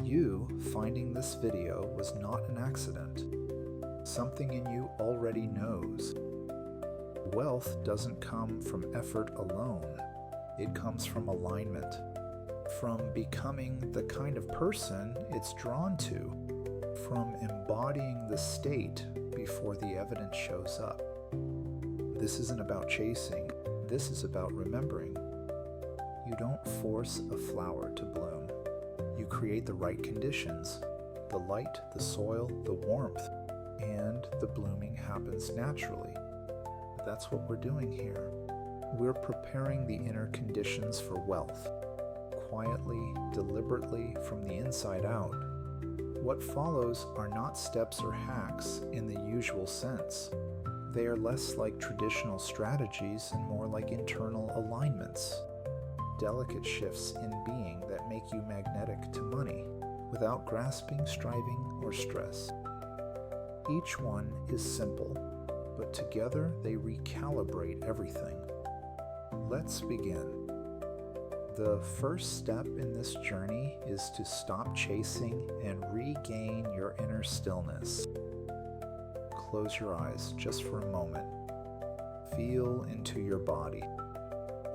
You finding this video was not an accident. Something in you already knows. Wealth doesn't come from effort alone. It comes from alignment, from becoming the kind of person it's drawn to, from embodying the state before the evidence shows up. This isn't about chasing. This is about remembering. You don't force a flower to bloom. You create the right conditions, the light, the soil, the warmth, and the blooming happens naturally. That's what we're doing here. We're preparing the inner conditions for wealth, quietly, deliberately, from the inside out. What follows are not steps or hacks in the usual sense. They are less like traditional strategies and more like internal alignments, delicate shifts in being that make you magnetic to money without grasping, striving, or stress. Each one is simple, but together they recalibrate everything. Let's begin. The first step in this journey is to stop chasing and regain your inner stillness. Close your eyes just for a moment. Feel into your body.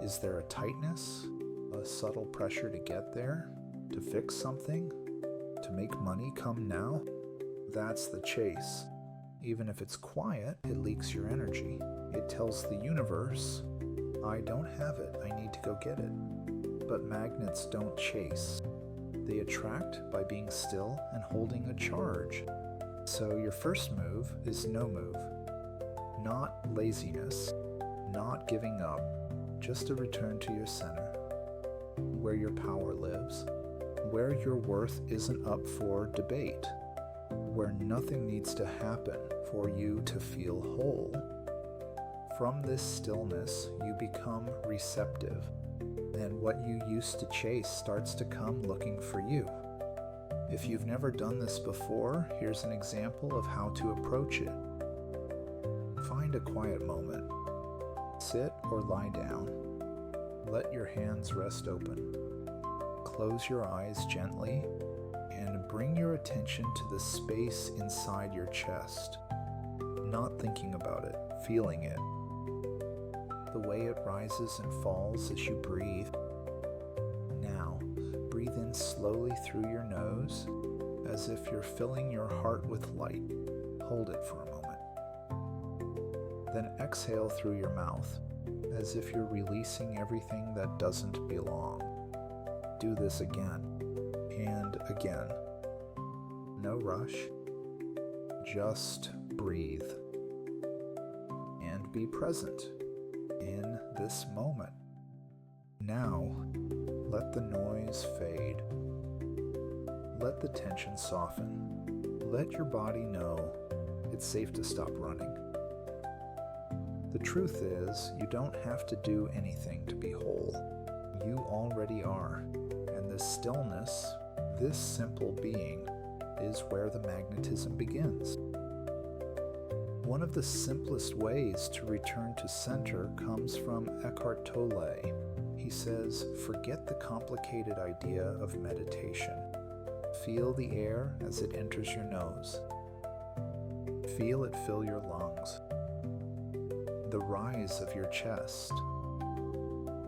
Is there a tightness, a subtle pressure to get there, to fix something, to make money come now? That's the chase. Even if it's quiet, it leaks your energy. It tells the universe, I don't have it, I need to go get it. But magnets don't chase. They attract by being still and holding a charge. So your first move is no move. Not laziness, not giving up, just a return to your center, where your power lives, where your worth isn't up for debate, where nothing needs to happen for you to feel whole. From this stillness, you become receptive, and what you used to chase starts to come looking for you. If you've never done this before, here's an example of how to approach it. Find a quiet moment. Sit or lie down. Let your hands rest open. Close your eyes gently and bring your attention to the space inside your chest. Not thinking about it, feeling it. The way it rises and falls as you breathe. Now, breathe in slowly through your nose as if you're filling your heart with light. Hold it for a moment. Then exhale through your mouth as if you're releasing everything that doesn't belong. Do this again and again. No rush. Just breathe and be present in this moment. Now, let the noise fade. Let the tension soften. Let your body know it's safe to stop running. The truth is, you don't have to do anything to be whole. You already are. And this stillness, this simple being, is where the magnetism begins. One of the simplest ways to return to center comes from Eckhart Tolle. He says, forget the complicated idea of meditation. Feel the air as it enters your nose. Feel it fill your lungs. The rise of your chest.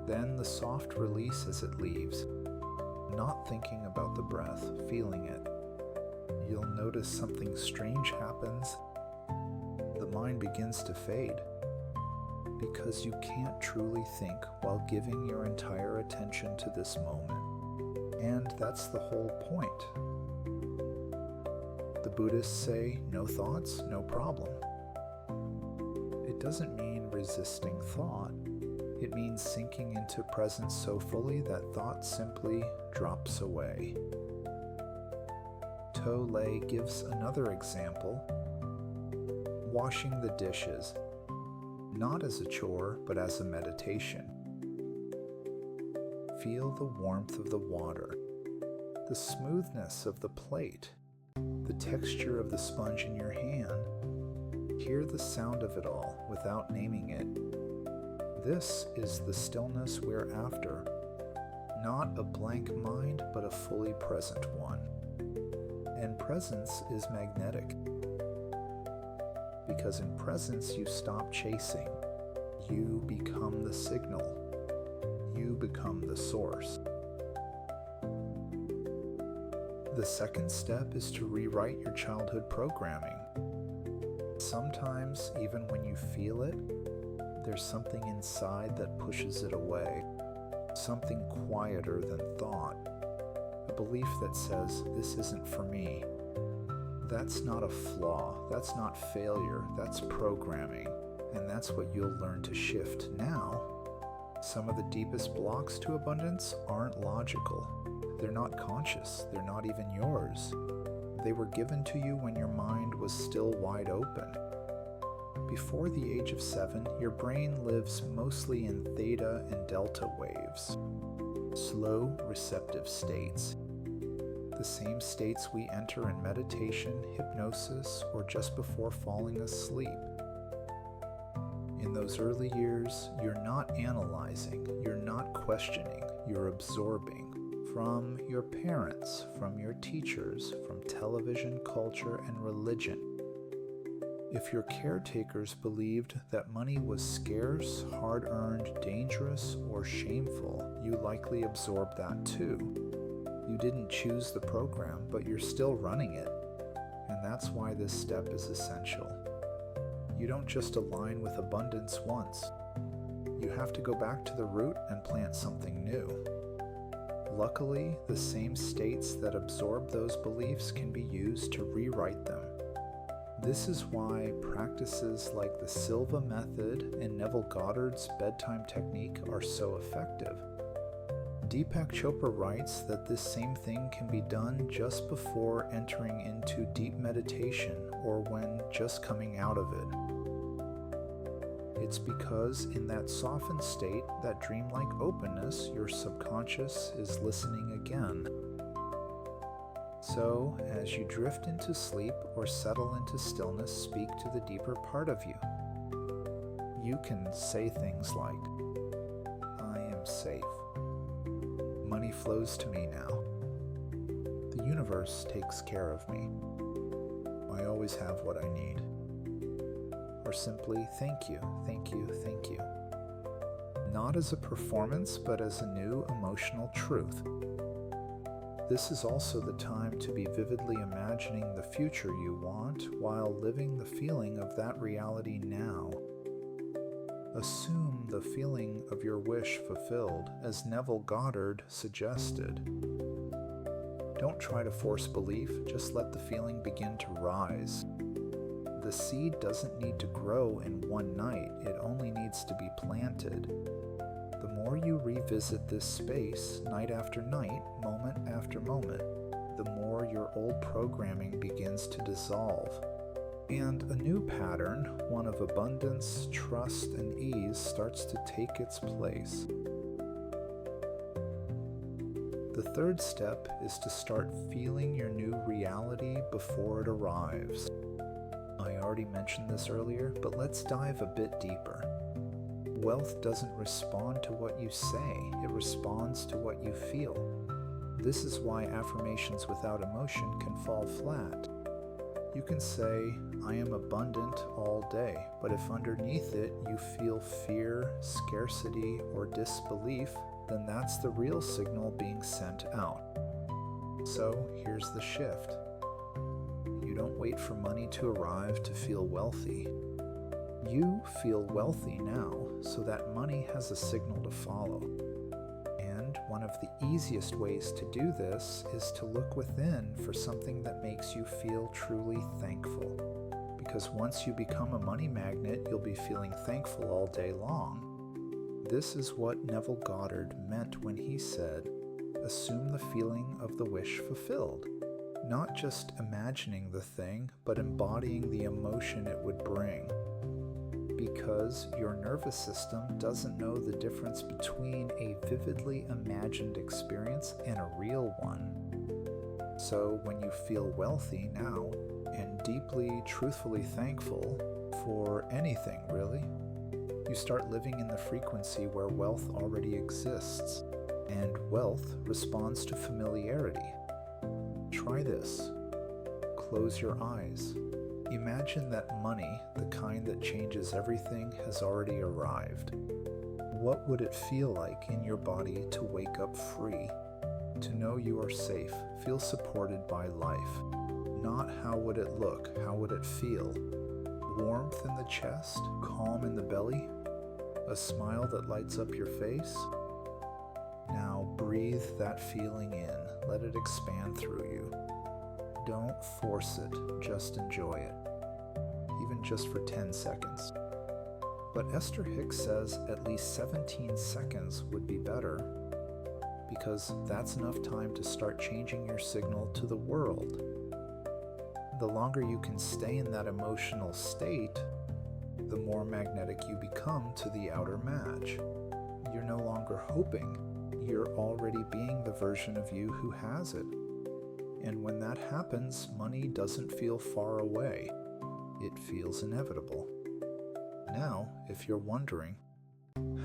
Then the soft release as it leaves. Not thinking about the breath, feeling it. You'll notice something strange happens. The mind begins to fade because you can't truly think while giving your entire attention to this moment. And that's the whole point. The Buddhists say, no thoughts, no problem. It doesn't mean resisting thought. It means sinking into presence so fully that thought simply drops away. Tolle gives another example. Washing the dishes, not as a chore, but as a meditation. Feel the warmth of the water, the smoothness of the plate, the texture of the sponge in your hand. Hear the sound of it all without naming it. This is the stillness we're after. Not a blank mind, but a fully present one. and presence is magnetic. Because in presence you stop chasing. You become the signal. You become the source. The second step is to rewrite your childhood programming. Sometimes, even when you feel it, there's something inside that pushes it away, something quieter than thought, a belief that says, this isn't for me. That's not a flaw, that's not failure, that's programming, and that's what you'll learn to shift now. Some of the deepest blocks to abundance aren't logical. They're not conscious, they're not even yours. They were given to you when your mind was still wide open. Before the age of 7, your brain lives mostly in theta and delta waves, slow receptive states. The same states we enter in meditation, hypnosis, or just before falling asleep. In those early years, you're not analyzing, you're not questioning, you're absorbing. From your parents, from your teachers, from television, culture, and religion. If your caretakers believed that money was scarce, hard-earned, dangerous, or shameful, you likely absorbed that too. You didn't choose the program, but you're still running it. And that's why this step is essential. You don't just align with abundance once. You have to go back to the root and plant something new. Luckily, the same states that absorb those beliefs can be used to rewrite them. This is why practices like the Silva method and Neville Goddard's bedtime technique are so effective. Deepak Chopra writes that this same thing can be done just before entering into deep meditation or when just coming out of it. It's because in that softened state, that dreamlike openness, your subconscious is listening again. So, as you drift into sleep or settle into stillness, speak to the deeper part of you. You can say things like, I am safe. Money flows to me now. The universe takes care of me. I always have what I need. Or simply, thank you, thank you, thank you. Not as a performance, but as a new emotional truth. This is also the time to be vividly imagining the future you want while living the feeling of that reality now. Assume the feeling of your wish fulfilled, as Neville Goddard suggested. Don't try to force belief, just let the feeling begin to rise. The seed doesn't need to grow in one night, it only needs to be planted. The more you revisit this space, night after night, moment after moment, the more your old programming begins to dissolve. And a new pattern, one of abundance, trust, and ease, starts to take its place. The third step is to start feeling your new reality before it arrives. I already mentioned this earlier, but let's dive a bit deeper. Wealth doesn't respond to what you say, it responds to what you feel. This is why affirmations without emotion can fall flat. You can say, I am abundant all day, but if underneath it you feel fear, scarcity, or disbelief, then that's the real signal being sent out. So here's the shift. You don't wait for money to arrive to feel wealthy. You feel wealthy now, so that money has a signal to follow. And one of the easiest ways to do this is to look within for something that makes you feel truly thankful. Because once you become a money magnet, you'll be feeling thankful all day long. This is what Neville Goddard meant when he said, assume the feeling of the wish fulfilled. Not just imagining the thing, but embodying the emotion it would bring. Because your nervous system doesn't know the difference between a vividly imagined experience and a real one. So when you feel wealthy now, and deeply, truthfully thankful for anything really, you start living in the frequency where wealth already exists, and wealth responds to familiarity. Try this. close your eyes. Imagine that money, the kind that changes everything, has already arrived. What would it feel like in your body to wake up free, to know you are safe, feel supported by life? Not how would it look, how would it feel? Warmth in the chest, calm in the belly, a smile that lights up your face? Now breathe that feeling in, let it expand through you. Don't force it, just enjoy it, even just for 10 seconds. But Esther Hicks says at least 17 seconds would be better, because that's enough time to start changing your signal to the world. The longer you can stay in that emotional state, the more magnetic you become to the outer match. You're no longer hoping, you're already being the version of you who has it. And when that happens, money doesn't feel far away. It feels inevitable. Now, if you're wondering,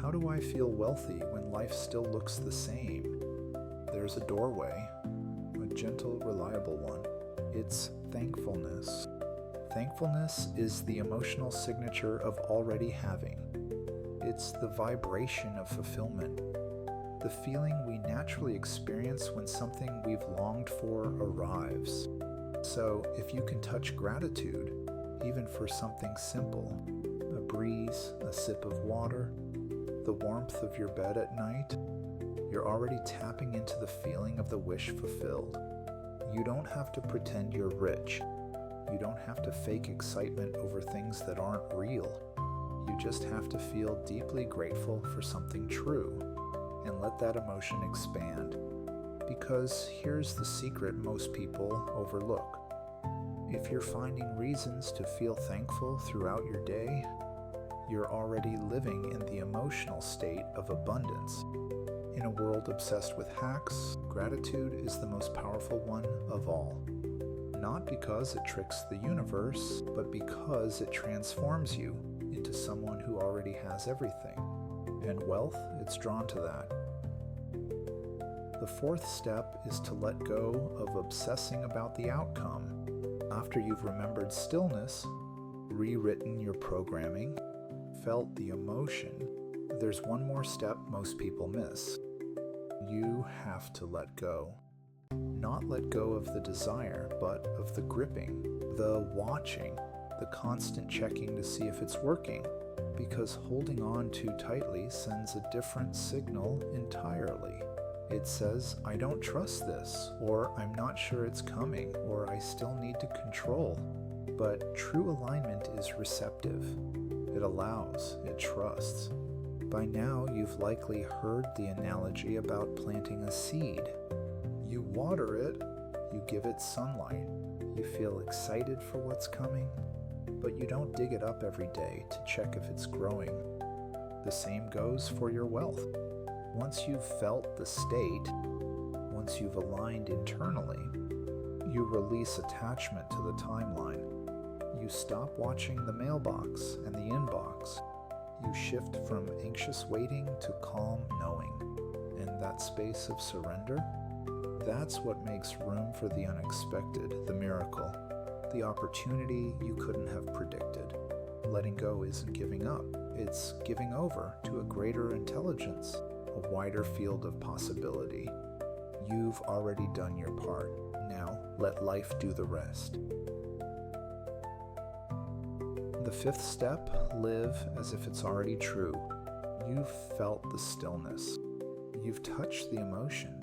how do I feel wealthy when life still looks the same? There's a doorway, a gentle, reliable one. It's thankfulness. Thankfulness is the emotional signature of already having. It's the vibration of fulfillment, the feeling we naturally experience when something we've longed for arrives. So if you can touch gratitude, even for something simple, a breeze, a sip of water, the warmth of your bed at night, you're already tapping into the feeling of the wish fulfilled. You don't have to pretend you're rich. You don't have to fake excitement over things that aren't real. You just have to feel deeply grateful for something true and let that emotion expand. Because here's the secret most people overlook. If you're finding reasons to feel thankful throughout your day, you're already living in the emotional state of abundance. In a world obsessed with hacks, gratitude is the most powerful one of all. Not because it tricks the universe, but because it transforms you into someone who already has everything. And wealth, it's drawn to that. The fourth step is to let go of obsessing about the outcome. After you've remembered stillness, rewritten your programming, felt the emotion, there's one more step most people miss. You have to let go. Not let go of the desire, but of the gripping, the watching, the constant checking to see if it's working, because holding on too tightly sends a different signal entirely. It says, I don't trust this, or I'm not sure it's coming, or I still need to control. But true alignment is receptive. It allows, it trusts. By now, you've likely heard the analogy about planting a seed. You water it, you give it sunlight, you feel excited for what's coming, but you don't dig it up every day to check if it's growing. The same goes for your wealth. Once you've felt the state, once you've aligned internally, you release attachment to the timeline. You stop watching the mailbox and the inbox. You shift from anxious waiting to calm knowing. And that space of surrender, that's what makes room for the unexpected, the miracle, the opportunity you couldn't have predicted. Letting go isn't giving up. It's giving over to a greater intelligence, a wider field of possibility. You've already done your part. Now let life do the rest. The fifth step, live as if it's already true. You've felt the stillness. You've touched the emotion.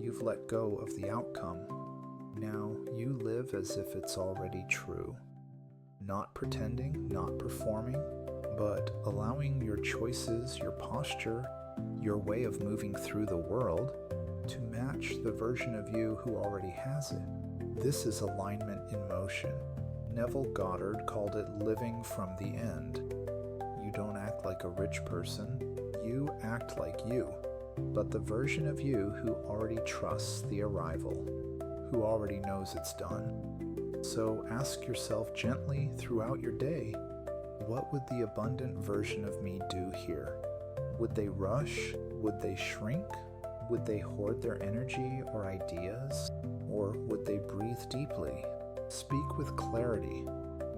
You've let go of the outcome. Now you live as if it's already true. Not pretending, not performing, but allowing your choices, your posture, your way of moving through the world to match the version of you who already has it. This is alignment in motion. Neville Goddard called it living from the end. You don't act like a rich person, you act like you, but the version of you who already trusts the arrival, who already knows it's done. So ask yourself gently throughout your day, what would the abundant version of me do here? Would they rush? Would they shrink? Would they hoard their energy or ideas? Or would they breathe deeply? Speak with clarity,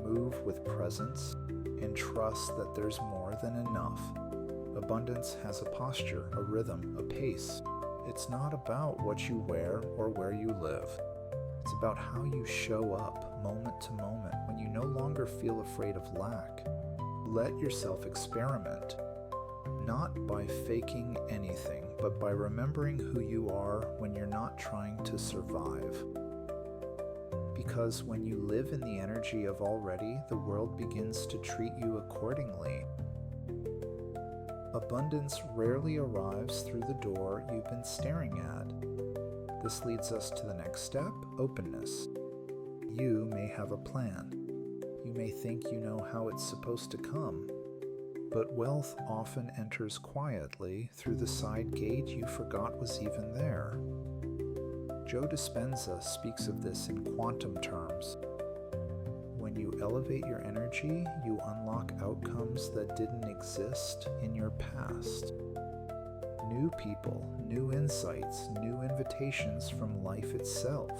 move with presence, and trust that there's more than enough. Abundance has a posture, a rhythm, a pace. It's not about what you wear or where you live. It's about how you show up moment to moment when you no longer feel afraid of lack. Let yourself experiment, not by faking anything, but by remembering who you are when you're not trying to survive. Because when you live in the energy of already, the world begins to treat you accordingly. Abundance rarely arrives through the door you've been staring at. This leads us to the next step, openness. You may have a plan. You may think you know how it's supposed to come. But wealth often enters quietly through the side gate you forgot was even there. Joe Dispenza speaks of this in quantum terms. When you elevate your energy, you unlock outcomes that didn't exist in your past. New people, new insights, new invitations from life itself.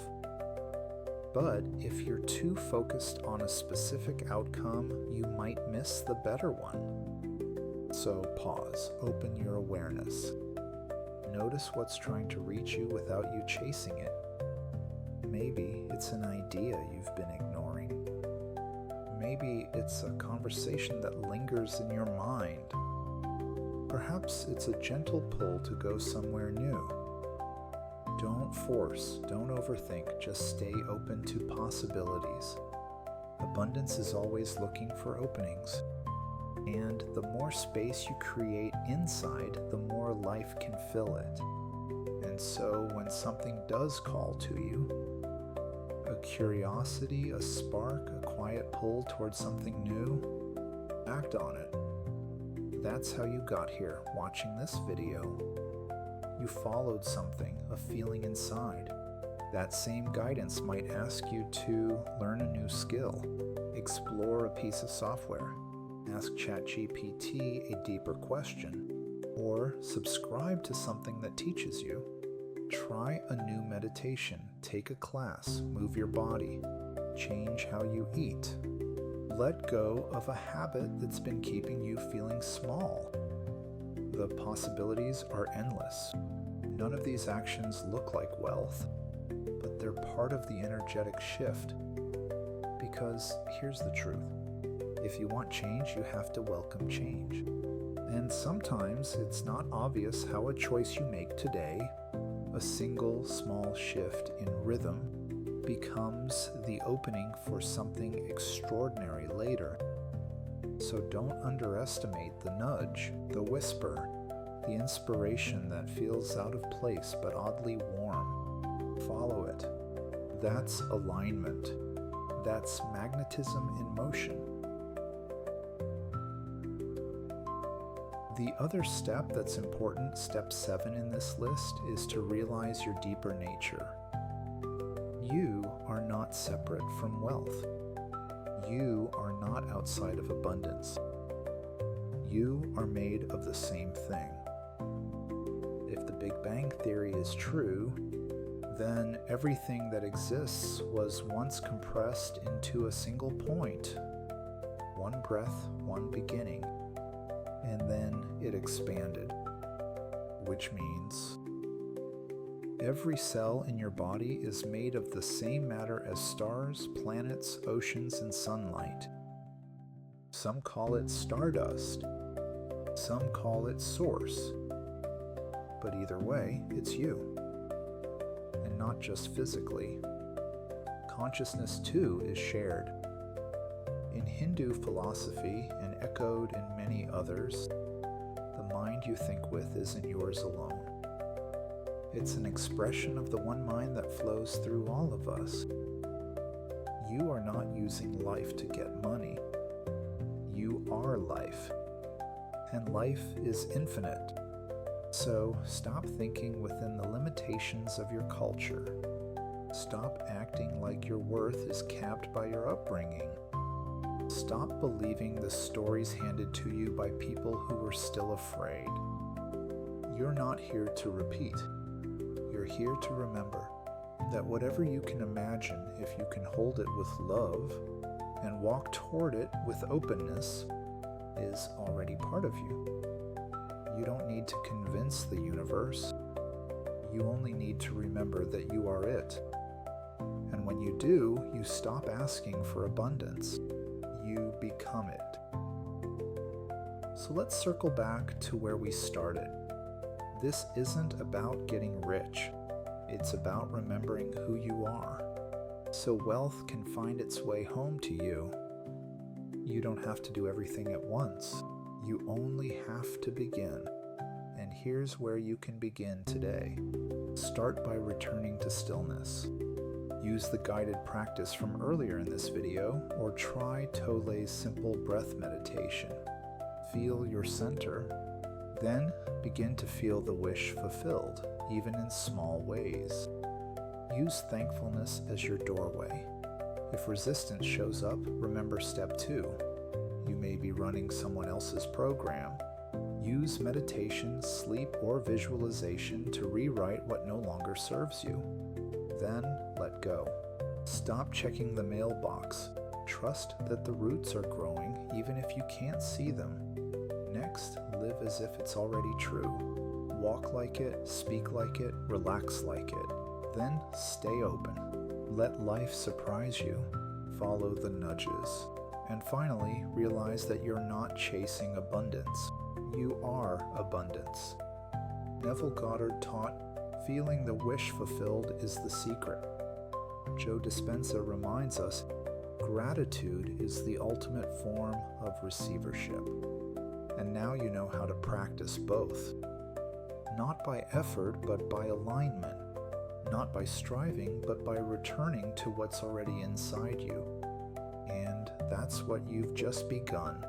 But if you're too focused on a specific outcome, you might miss the better one. So pause, open your awareness. Notice what's trying to reach you without you chasing it. Maybe it's an idea you've been ignoring. Maybe it's a conversation that lingers in your mind. Perhaps it's a gentle pull to go somewhere new. Don't force, don't overthink, just stay open to possibilities. Abundance is always looking for openings. And the more space you create inside, the more life can fill it. And so when something does call to you, a curiosity, a spark, a quiet pull towards something new, act on it. That's how you got here, watching this video. You followed something, a feeling inside. That same guidance might ask you to learn a new skill, explore a piece of software, ask ChatGPT a deeper question, or subscribe to something that teaches you. Try a new meditation, take a class, move your body, change how you eat. Let go of a habit that's been keeping you feeling small. The possibilities are endless. None of these actions look like wealth, but they're part of the energetic shift. Because here's the truth. If you want change, you have to welcome change. And sometimes it's not obvious how a choice you make today, a single small shift in rhythm, becomes the opening for something extraordinary later. So don't underestimate the nudge, the whisper, the inspiration that feels out of place but oddly warm. Follow it. That's alignment. That's magnetism in motion. The other step that's important, step 7 in this list, is to realize your deeper nature. You are not separate from wealth. You are not outside of abundance. You are made of the same thing. If the Big Bang Theory is true, then everything that exists was once compressed into a single point. One breath, one beginning. And then it expanded, which means every cell in your body is made of the same matter as stars, planets, oceans, and sunlight. Some call it stardust. Some call it source. But either way, it's you. And not just physically. Consciousness, too, is shared. In Hindu philosophy, and echoed in many others, the mind you think with isn't yours alone. It's an expression of the one mind that flows through all of us. You are not using life to get money. You are life. And life is infinite. So stop thinking within the limitations of your culture. Stop acting like your worth is capped by your upbringing. Stop believing the stories handed to you by people who are still afraid. You're not here to repeat. You're here to remember. that whatever you can imagine, if you can hold it with love and walk toward it with openness, is already part of you. You don't need to convince the universe. You only need to remember that you are it. And when you do, you stop asking for abundance. You become it. So let's circle back to where we started. This isn't about getting rich. It's about remembering who you are, so wealth can find its way home to you. You don't have to do everything at once. You only have to begin. And here's where you can begin today. Start by returning to stillness. Use the guided practice from earlier in this video, or try Tolle's simple breath meditation. Feel your center. Then begin to feel the wish fulfilled, even in small ways. Use thankfulness as your doorway. If resistance shows up, remember step 2. You may be running someone else's program. Use meditation, sleep, or visualization to rewrite what no longer serves you. Then let go. Stop checking the mailbox. Trust that the roots are growing even if you can't see them. Next, live as if it's already true. Walk like it, speak like it, relax like it. Then stay open. Let life surprise you. Follow the nudges. And finally, realize that you're not chasing abundance. You are abundance. Neville Goddard taught, feeling the wish fulfilled is the secret. Joe Dispenza reminds us, gratitude is the ultimate form of receivership. And now you know how to practice both. Not by effort, but by alignment. Not by striving, but by returning to what's already inside you. And that's what you've just begun.